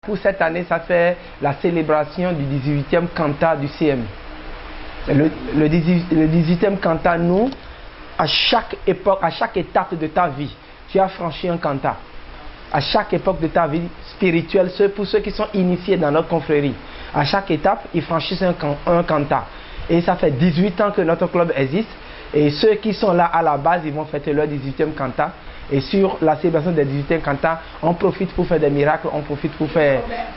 Pour cette année, ça fait la célébration du 18e cantat du CM. Le 18e cantat, nous, à chaque époque, à chaque étape de ta vie, tu as franchi un cantat. À chaque époque de ta vie spirituelle, pour ceux qui sont initiés dans notre confrérie, à chaque étape, ils franchissent un cantat. Et ça fait 18 ans que notre club existe. Et ceux qui sont là à la base, ils vont fêter leur 18e cantat. Et sur la célébration des 18e cantats, on profite pour faire des miracles, on profite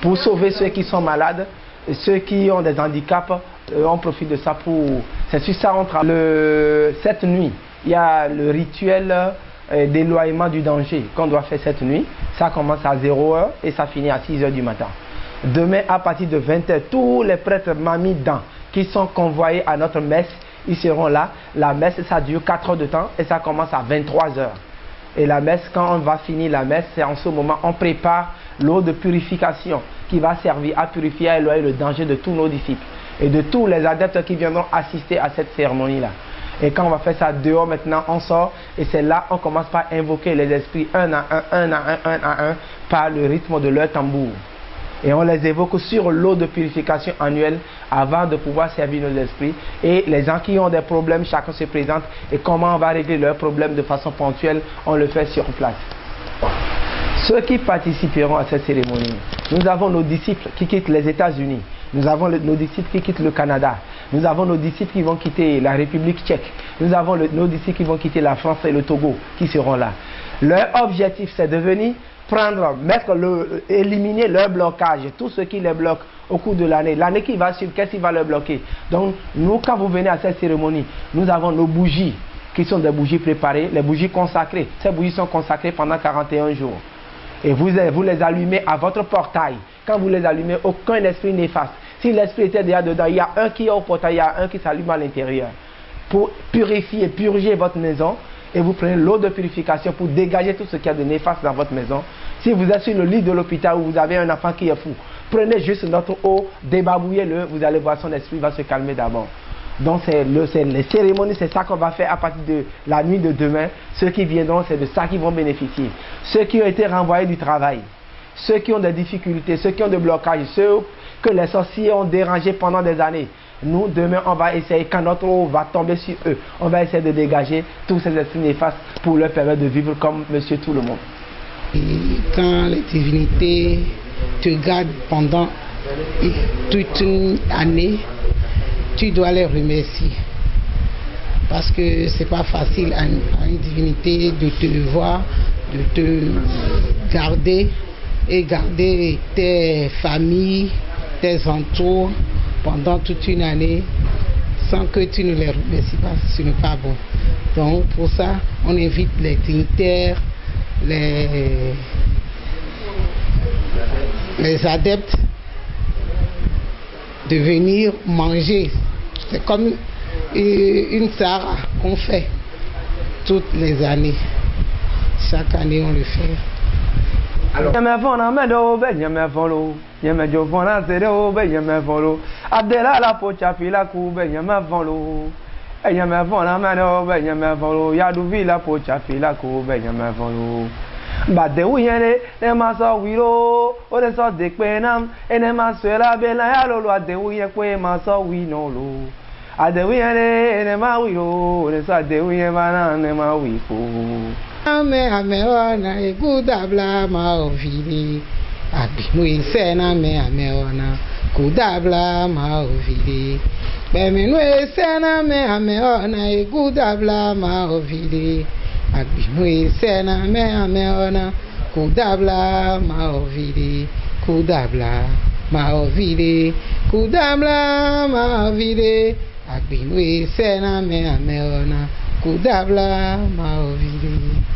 pour sauver ceux qui sont malades, ceux qui ont des handicaps, on profite de ça pour... C'est sur ça qu'on travaille. Cette nuit, il y a le rituel d'éloignement du danger qu'on doit faire cette nuit. Ça commence à 0h et ça finit à 6h du matin. Demain, à partir de 20h, tous les prêtres mamidans qui sont convoyés à notre messe, ils seront là. La messe, ça dure 4 heures de temps et ça commence à 23h. Et la messe, quand on va finir la messe, c'est en ce moment on prépare l'eau de purification qui va servir à purifier et éloigner le danger de tous nos disciples et de tous les adeptes qui viendront assister à cette cérémonie-là. Et quand on va faire ça dehors maintenant, on sort et c'est là on commence par invoquer les esprits un à un par le rythme de leur tambour. Et on les évoque sur l'eau de purification annuelle avant de pouvoir servir nos esprits. Et les gens qui ont des problèmes, chacun se présente. Et comment on va régler leurs problèmes de façon ponctuelle, on le fait sur place. Ceux qui participeront à cette cérémonie, nous avons nos disciples qui quittent les États-Unis. Nous avons nos disciples qui quittent le Canada. Nous avons nos disciples qui vont quitter la République tchèque. Nous avons nos disciples qui vont quitter la France et le Togo qui seront là. Leur objectif, c'est de venir éliminer leur blocage, tout ce qui les bloque au cours de l'année. L'année qui va suivre, qu'est-ce qui va le bloquer? Donc, nous, quand vous venez à cette cérémonie, nous avons nos bougies, qui sont des bougies préparées, les bougies consacrées. Ces bougies sont consacrées pendant 41 jours. Et vous les allumez à votre portail. Quand vous les allumez, aucun esprit néfaste. Si l'esprit était déjà dedans, il y a un qui est au portail, il y a un qui s'allume à l'intérieur. Pour purifier, purger votre maison, et vous prenez l'eau de purification pour dégager tout ce qu'il y a de néfaste dans votre maison. Si vous êtes sur le lit de l'hôpital où vous avez un enfant qui est fou, prenez juste notre eau, débarbouillez-le, vous allez voir son esprit va se calmer d'abord. Donc c'est les cérémonies, c'est ça qu'on va faire à partir de la nuit de demain. Ceux qui viendront, c'est de ça qu'ils vont bénéficier. Ceux qui ont été renvoyés du travail, ceux qui ont des difficultés, ceux qui ont des blocages, ceux que les sorciers ont dérangés pendant des années. Nous, demain, on va essayer, quand notre eau va tomber sur eux, on va essayer de dégager tous ces esprits néfastes pour leur permettre de vivre comme monsieur tout le monde. Et quand les divinités te gardent pendant toute une année, tu dois les remercier. Parce que c'est pas facile à une divinité de te voir, de te garder et garder tes familles, tes entours pendant toute une année sans que tu ne les remercies pas, ce n'est pas bon. Donc pour ça, on invite les dignitaires, les adeptes de venir manger. C'est comme une Sahara qu'on fait toutes les années. Chaque année on le fait. Alors, Ame ona egudabla ma ovili abinu isena me ame ona gudabla ma ovili beminu isena me ame ona egudabla ma ovili abinu isena me ame ona gudabla ma ovili gudabla ma ovili gudabla ma ovili abinu isena me ame ona gudabla ma ovili.